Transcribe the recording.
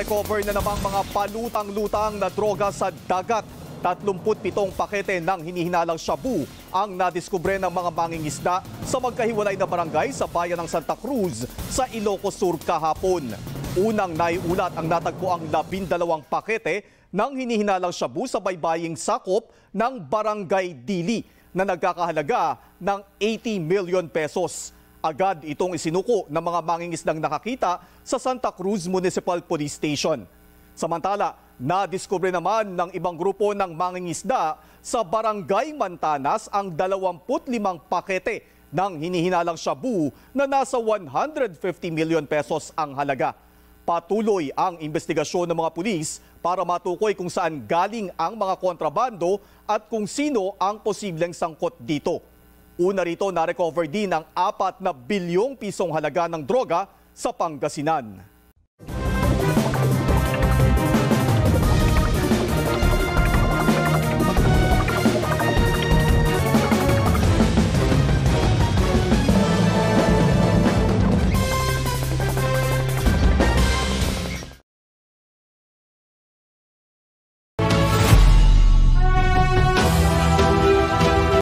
Na-recover na namang mga palutang-lutang na droga sa dagat. 37 pakete ng hinihinalang shabu ang nadiskubre ng mga mangingisda sa magkahiwalay na barangay sa bayan ng Santa Cruz sa Ilocos Sur kahapon. Unang naiulat ang natagpuang 12 pakete ng hinihinalang shabu sa baybaying sakop ng Barangay Dili na nagkakahalaga ng 80 million pesos. Agad itong isinuko ng mga mangingisdang nakakita sa Santa Cruz Municipal Police Station. Samantala, nadiskubre naman ng ibang grupo ng mangingisda sa Barangay Mantanas ang 25 pakete ng hinihinalang shabu na nasa 150 million pesos ang halaga. Patuloy ang investigasyon ng mga pulis para matukoy kung saan galing ang mga kontrabando at kung sino ang posibleng sangkot dito. Una rito, na-recover din ang 4 na bilyong pisong halaga ng droga sa Pangasinan.